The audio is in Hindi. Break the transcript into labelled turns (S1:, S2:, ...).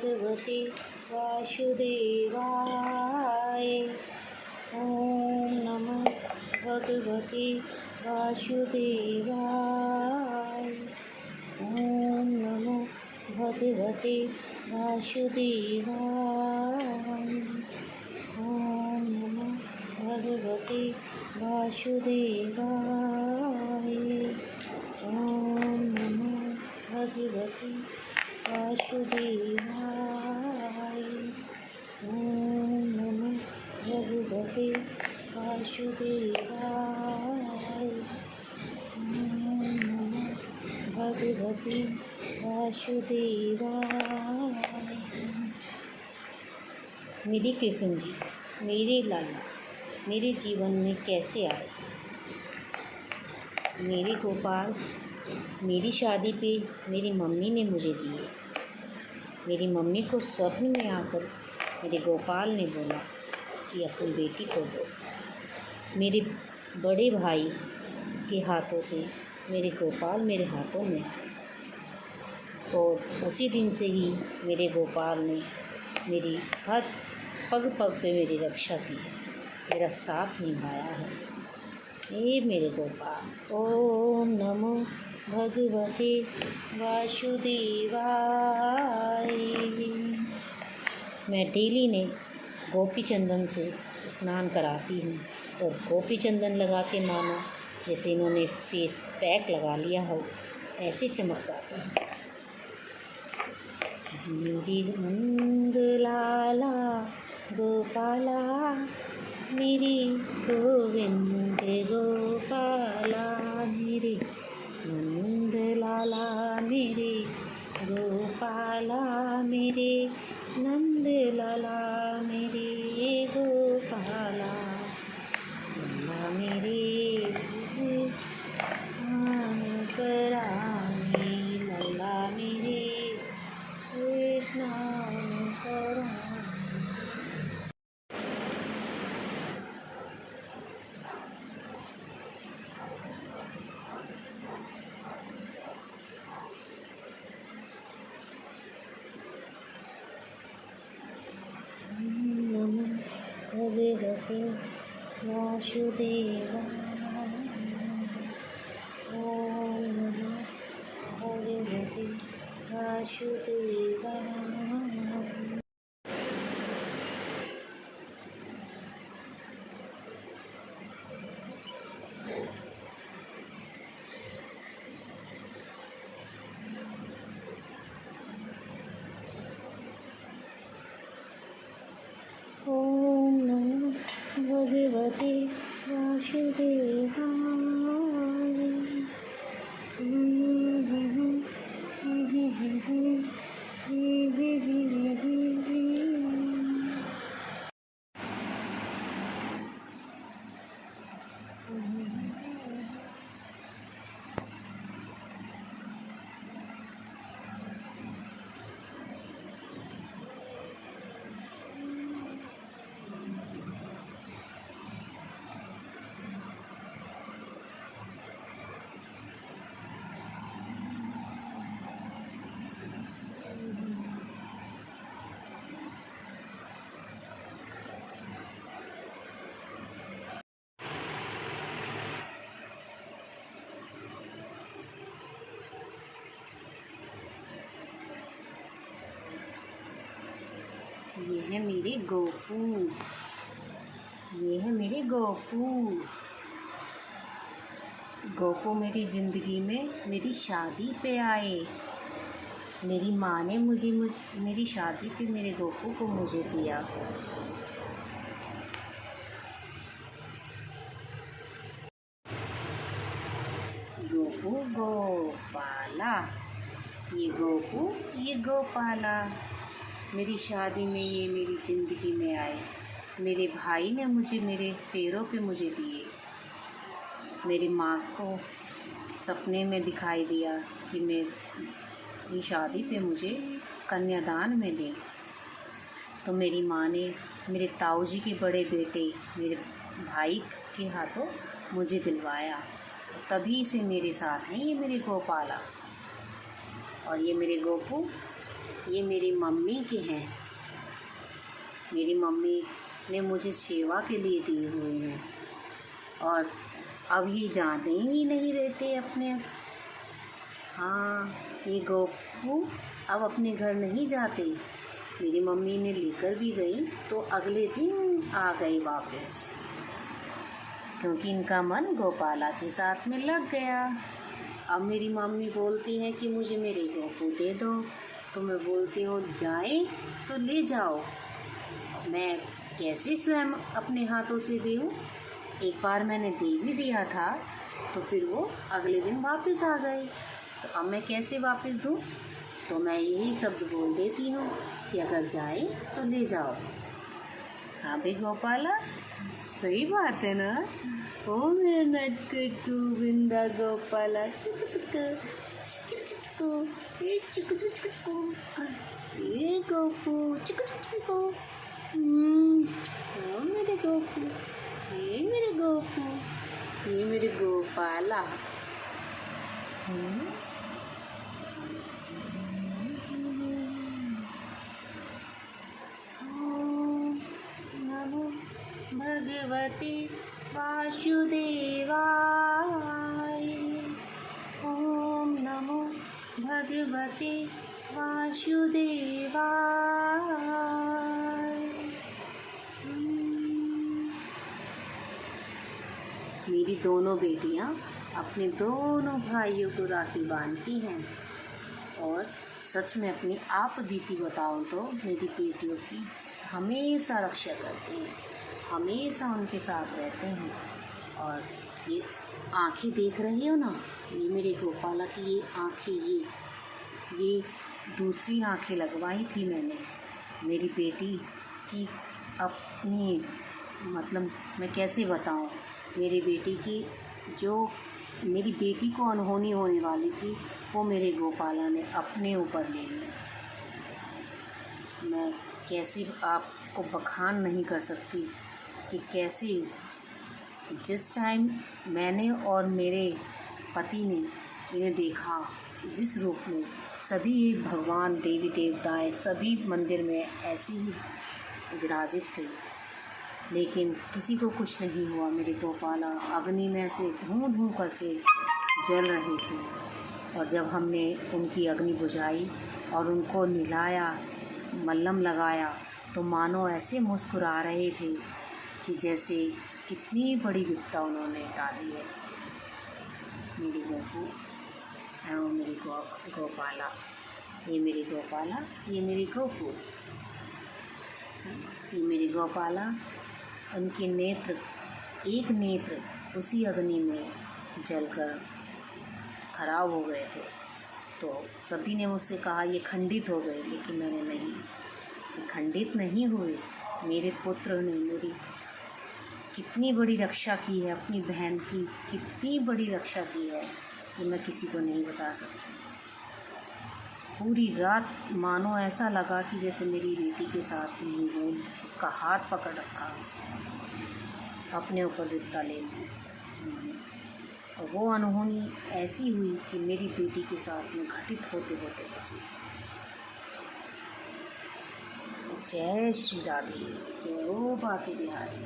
S1: भगवते वासुदेवाय। ओम नमः भगवते वासुदेवाय। ओम नमो भगवते वासुदेवाय। ओम नमो भगवते वासुदेवाय। ओम नमो भगवते वासुदेवाय। ओम नमो भगवते वासुदेवाय। ओम नमो भगवते वासुदेवाय। मेरे कृष्ण जी, मेरे लाला मेरे जीवन में कैसे आए? मेरे गोपाल मेरी शादी पे मेरी मम्मी ने मुझे दिए। मेरी मम्मी को स्वप्न में आकर मेरे गोपाल ने बोला कि अपनी बेटी को दो। मेरे बड़े भाई के हाथों से मेरे गोपाल मेरे हाथों में आए और उसी दिन से ही मेरे गोपाल ने मेरी हर पग पग पे मेरी रक्षा की है, मेरा साथ निभाया है। हे मेरे गोपाल, ओम नमो भगवते वासुदेवाय। मैं डेली ने गोपी चंदन से स्नान कराती हूँ और गोपी चंदन लगा के मानो जैसे इन्होंने फेस पैक लगा लिया हो, ऐसे चमक जाते हैं। मेरी नंद लाला गोपाला, मेरी गोविंद गोपाला, मेरे नंद लाला मेरे गोपाला, मेरे नंद लाला मेरे गोपाला, लल्ला मेरे मान कराने, लल्ला मेरे स्नान कराने। भगवते वासुदेवाय। ओम नमो भगवते वासुदेवाय। ओम नमो भगवते वासुदेवाय। ये है मेरे गोपू, ये है मेरे गोपू। गोपू मेरी ज़िंदगी में मेरी शादी पे आए। मेरी माँ ने मेरी शादी पे मेरे गोपू को मुझे दिया। गोपू गोपाला, ये गोपू ये गोपाला। मेरी शादी में ये मेरी ज़िंदगी में आए। मेरे भाई ने मुझे मेरे फेरों पे मुझे दिए। मेरी माँ को सपने में दिखाई दिया कि मेरी शादी पे मुझे कन्यादान में दें, तो मेरी माँ ने मेरे ताऊ जी के बड़े बेटे मेरे भाई के हाथों मुझे दिलवाया। तभी से मेरे साथ हैं ये मेरे गोपाला और ये मेरे गोपू ये मेरी मम्मी के हैं। मेरी मम्मी ने मुझे सेवा के लिए दिए हुए हैं और अब ये जाते ही नहीं रहते अपने। हाँ, ये गोपू अब अपने घर नहीं जाते। मेरी मम्मी ने लेकर भी गई तो अगले दिन आ गए वापस, क्योंकि इनका मन गोपाला के साथ में लग गया। अब मेरी मम्मी बोलती है कि मुझे मेरे गोपू दे दो, तो मैं बोलती हूँ जाए तो ले जाओ। मैं कैसे स्वयं अपने हाथों से दूँ? एक बार मैंने दे भी दिया था तो फिर वो अगले दिन वापस आ गए, तो अब मैं कैसे वापस दूँ? तो मैं यही शब्द बोल देती हूँ कि अगर जाए तो ले जाओ। हाँ भाई गोपाला, सही बात है ना? ओ मेरा नटकटू बिंदा गोपाला, चुटकू चुटकू चुटकू ये चुटकू चुटकू चुटकू ये गोपू चुटकू चुटकू। ओ मेरे गोपू, ये मेरे गोपू, ये मेरे गोपाला। भगवते वासुदेवाय, ओम नमो भगवते वासुदेवाय। मेरी दोनों बेटियां अपने दोनों भाइयों को राखी बांधती हैं और सच में अपनी आप बीती बताऊं तो मेरी बेटियों की हमेशा रक्षा करते हैं, हमेशा उनके साथ रहते हैं। और ये आँखें देख रही हो ना, ये मेरे गोपाला की ये आँखें, ये दूसरी आँखें लगवाई थी मैंने मेरी बेटी की। अपनी मतलब मैं कैसे बताऊं, मेरी बेटी की जो मेरी बेटी को अनहोनी होने वाली थी वो मेरे गोपाला ने अपने ऊपर ले ली। मैं कैसे आपको बखान नहीं कर सकती कि कैसे जिस टाइम मैंने और मेरे पति ने इन्हें देखा, जिस रूप में सभी भगवान देवी देवताएं सभी मंदिर में ऐसे ही विराजित थे, लेकिन किसी को कुछ नहीं हुआ। मेरे गोपाला अग्नि में ऐसे धूं धूं करके जल रहे थे, और जब हमने उनकी अग्नि बुझाई और उनको नहलाया, मल्लम लगाया, तो मानो ऐसे मुस्कुरा रहे थे कि जैसे कितनी बड़ी विपदा उन्होंने टाली है। मेरी गोपू और मेरी गोपाला, ये मेरी गोपाला, ये मेरी गोपू, ये मेरी गोपाला। उनके नेत्र, एक नेत्र उसी अग्नि में जलकर खराब हो गए थे, तो सभी ने मुझसे कहा ये खंडित हो गए, लेकिन मैंने नहीं, खंडित नहीं हुए। मेरे पुत्र ने मेरी कितनी बड़ी रक्षा की है, अपनी बहन की कितनी बड़ी रक्षा की है कि मैं किसी को नहीं बता सकती। पूरी रात मानो ऐसा लगा कि जैसे मेरी बेटी के साथ नहीं हूँ, उसका हाथ पकड़ रखा, अपने ऊपर विपदा ले ली। और वो अनहोनी ऐसी हुई कि मेरी बेटी के साथ में घटित होते होते बची। जय श्री राधे, जय हो बाके बिहारी।